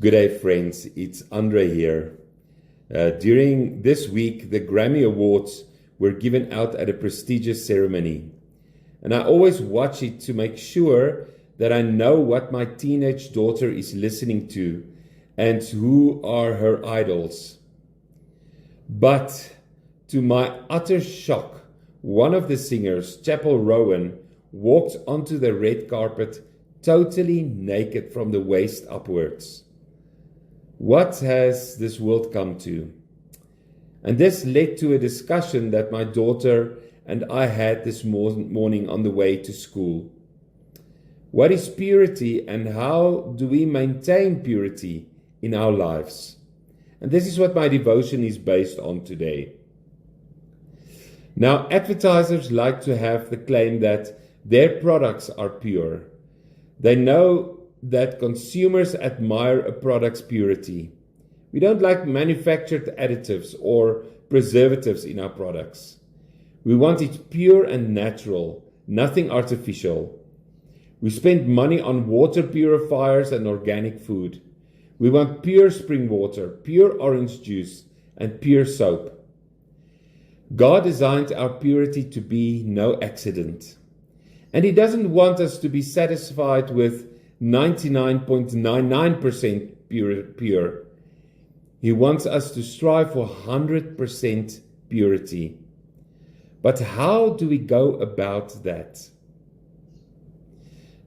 Good day, friends. It's Andre here. During this week, the Grammy Awards were given out at a prestigious ceremony. And I always watch it to make sure that I know what my teenage daughter is listening to and who are her idols. But to my utter shock, one of the singers, Chapel Rowan, walked onto the red carpet totally naked from the waist upwards. What has this world come to? And this led to a discussion that my daughter and I had this morning on the way to school. What is purity and how do we maintain purity in our lives? And this is what my devotion is based on today. Now, advertisers like to have the claim that their products are pure. They know that consumers admire a product's purity. We don't like manufactured additives or preservatives in our products. We want it pure and natural, nothing artificial. We spend money on water purifiers and organic food. We want pure spring water, pure orange juice, and pure soap. God designed our purity to be no accident. And He doesn't want us to be satisfied with 99.99% pure. He wants us to strive for 100% purity. But how do we go about that?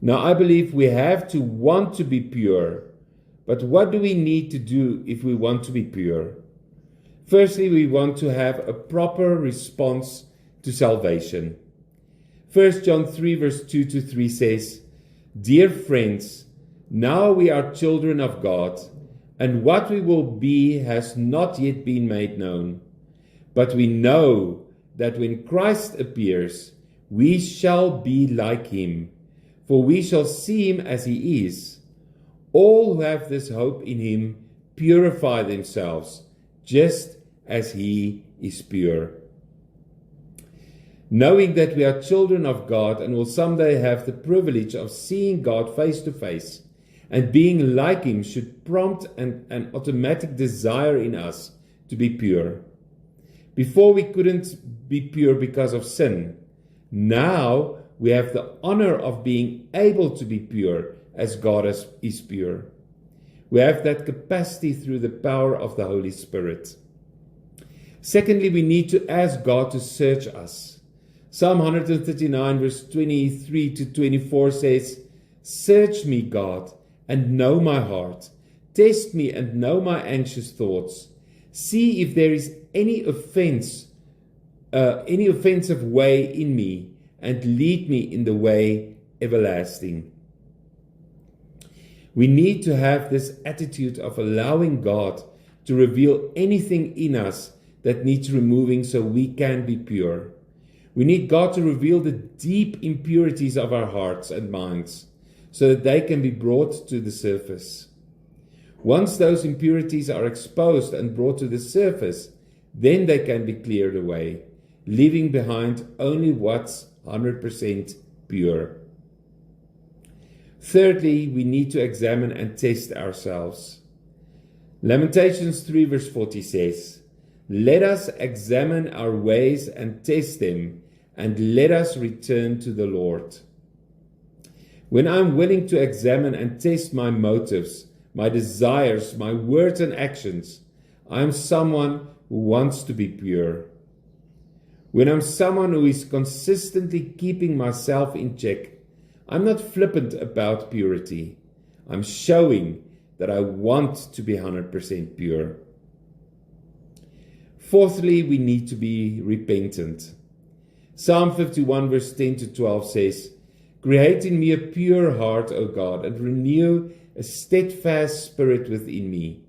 Now, I believe we have to want to be pure. But what do we need to do if we want to be pure? Firstly, we want to have a proper response to salvation. 1 John 3 verse 2-3 says, "Dear friends, now we are children of God, and what we will be has not yet been made known. But we know that when Christ appears, we shall be like Him, for we shall see Him as He is. All who have this hope in Him purify themselves, just as He is pure." Knowing that we are children of God and will someday have the privilege of seeing God face to face and being like Him should prompt an automatic desire in us to be pure. Before we couldn't be pure because of sin. Now we have the honor of being able to be pure as God is pure. We have that capacity through the power of the Holy Spirit. Secondly, we need to ask God to search us. Psalm 139 verse 23-24 says, "Search me, God, and know my heart. Test me and know my anxious thoughts. See if there is any offensive way in me, and lead me in the way everlasting." We need to have this attitude of allowing God to reveal anything in us that needs removing so we can be pure. We need God to reveal the deep impurities of our hearts and minds so that they can be brought to the surface. Once those impurities are exposed and brought to the surface, then they can be cleared away, leaving behind only what's 100% pure. Thirdly, we need to examine and test ourselves. Lamentations 3 verse 40 says, "Let us examine our ways and test them, and let us return to the Lord." When I'm willing to examine and test my motives, my desires, my words and actions, I'm someone who wants to be pure. When I'm someone who is consistently keeping myself in check, I'm not flippant about purity. I'm showing that I want to be 100% pure. Fourthly, we need to be repentant. Psalm 51 verse 10-12 says, "Create in me a pure heart, O God, and renew a steadfast spirit within me.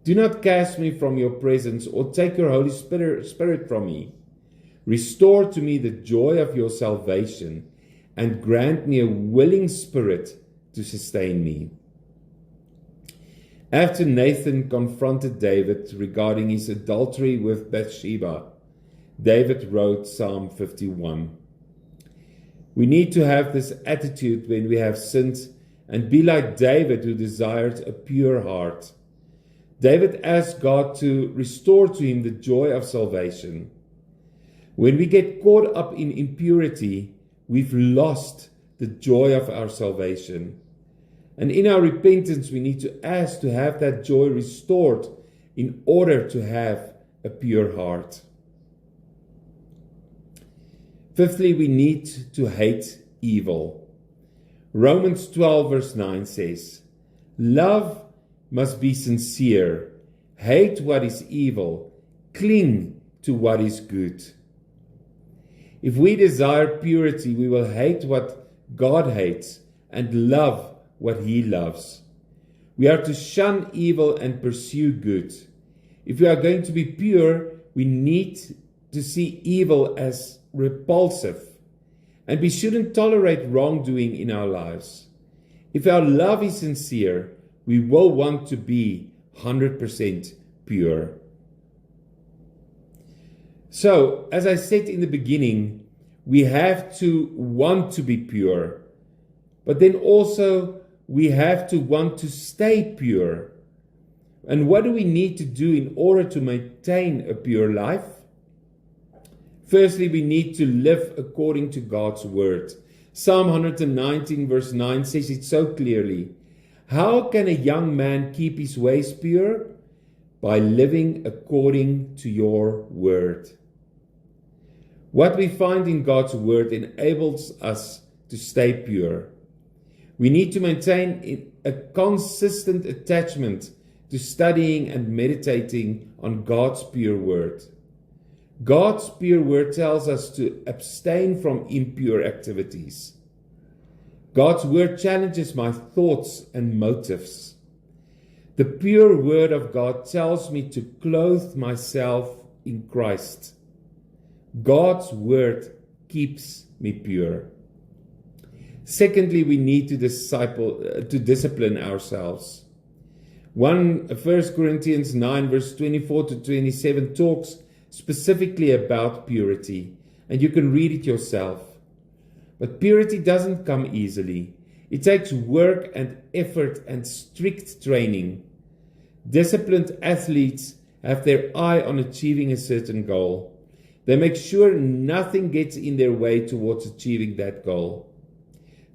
Do not cast me from your presence or take your Holy Spirit from me. Restore to me the joy of your salvation and grant me a willing spirit to sustain me." After Nathan confronted David regarding his adultery with Bathsheba, David wrote Psalm 51. We need to have this attitude when we have sinned and be like David, who desired a pure heart. David asked God to restore to him the joy of salvation. When we get caught up in impurity, we've lost the joy of our salvation. And in our repentance, we need to ask to have that joy restored in order to have a pure heart. Fifthly, we need to hate evil. Romans 12 verse 9 says, "Love must be sincere. Hate what is evil. Cling to what is good." If we desire purity, we will hate what God hates and love what He loves. We are to shun evil and pursue good. If we are going to be pure, we need to see evil as repulsive, and we shouldn't tolerate wrongdoing in our lives. If our love is sincere, we will want to be 100% pure. So, as I said in the beginning, we have to want to be pure, but then also we have to want to stay pure. And what do we need to do in order to maintain a pure life? Firstly, we need to live according to God's word. Psalm 119 verse 9 says it so clearly. How can a young man keep his ways pure? By living according to your word. What we find in God's word enables us to stay pure. We need to maintain a consistent attachment to studying and meditating on God's pure word. God's pure word tells us to abstain from impure activities. God's word challenges my thoughts and motives. The pure word of God tells me to clothe myself in Christ. God's word keeps me pure. Secondly, we need to discipline ourselves. 1 Corinthians 9 verse 24 to 27 talks specifically about purity, and you can read it yourself. But purity doesn't come easily. It takes work and effort and strict training. Disciplined athletes have their eye on achieving a certain goal. They make sure nothing gets in their way towards achieving that goal.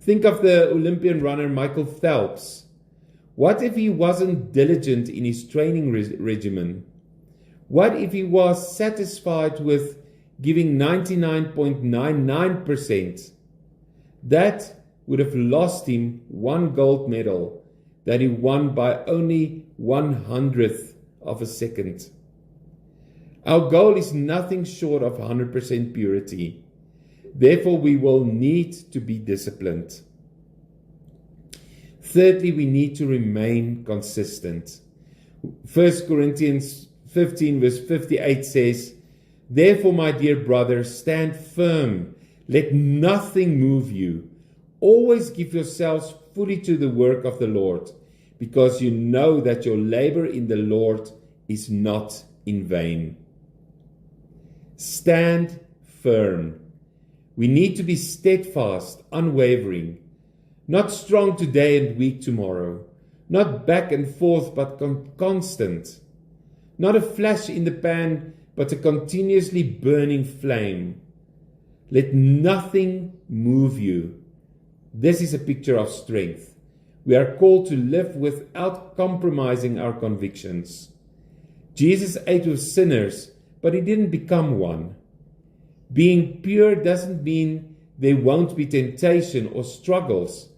Think of the Olympian runner Michael Phelps. What if he wasn't diligent in his training regimen? What if he was satisfied with giving 99.99%? That would have lost him one gold medal that he won by only 1/100th of a second. Our goal is nothing short of 100% purity. Therefore, we will need to be disciplined. Thirdly, we need to remain consistent. 1 Corinthians 15 verse 58 says, "Therefore, my dear brothers, stand firm. Let nothing move you. Always give yourselves fully to the work of the Lord, because you know that your labor in the Lord is not in vain." Stand firm. We need to be steadfast, unwavering, not strong today and weak tomorrow, not back and forth but constant, not a flash in the pan but a continuously burning flame. Let nothing move you. This is a picture of strength. We are called to live without compromising our convictions. Jesus ate with sinners, but he didn't become one. Being pure doesn't mean there won't be temptation or struggles,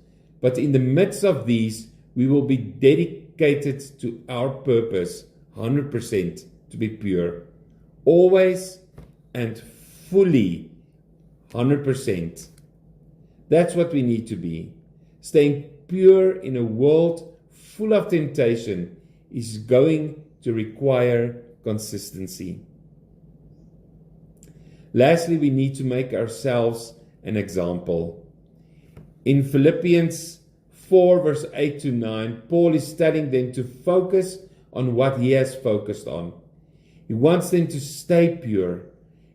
but in the midst of these, we will be dedicated to our purpose 100% to be pure. Always and fully 100%. That's what we need to be. Staying pure in a world full of temptation is going to require consistency. Lastly, we need to make ourselves an example. In Philippians 4 verse 8 to 9, Paul is telling them to focus on what he has focused on. He wants them to stay pure.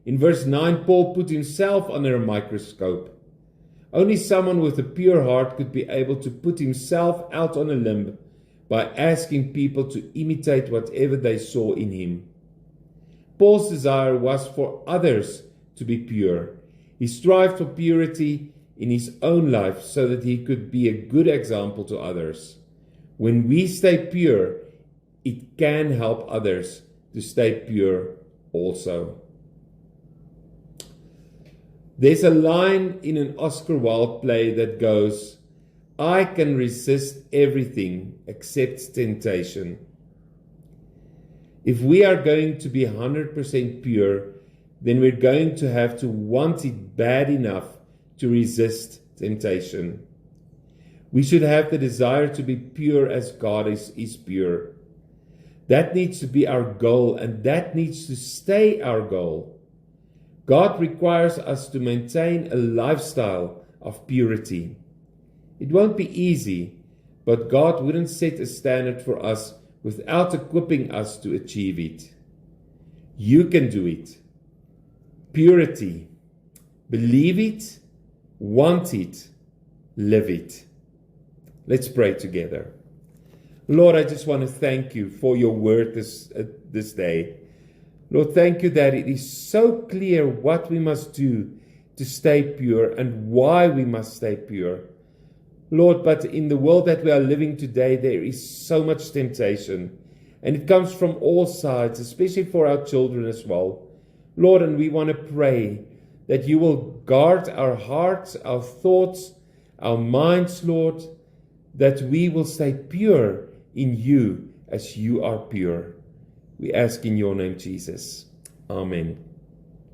In verse 9, Paul put himself under a microscope. Only someone with a pure heart could be able to put himself out on a limb by asking people to imitate whatever they saw in him. Paul's desire was for others to be pure. He strived for purity in his own life so that he could be a good example to others. When we stay pure, it can help others to stay pure also. There's a line in an Oscar Wilde play that goes, "I can resist everything except temptation." If we are going to be 100% pure, then we're going to have to want it bad enough to resist temptation. We should have the desire to be pure as God is pure. That needs to be our goal, and that needs to stay our goal. God requires us to maintain a lifestyle of purity. It won't be easy, but God wouldn't set a standard for us without equipping us to achieve it. You can do it. Purity. Believe it, want it, live it. Let's pray together. Lord, I just want to thank you for your word this day. Lord, thank you that it is so clear what we must do to stay pure and why we must stay pure. Lord, but in the world that we are living today, there is so much temptation, and it comes from all sides, especially for our children as well. Lord, and we want to pray that you will guard our hearts, our thoughts, our minds, Lord, that we will stay pure in you as you are pure. We ask in your name, Jesus. Amen.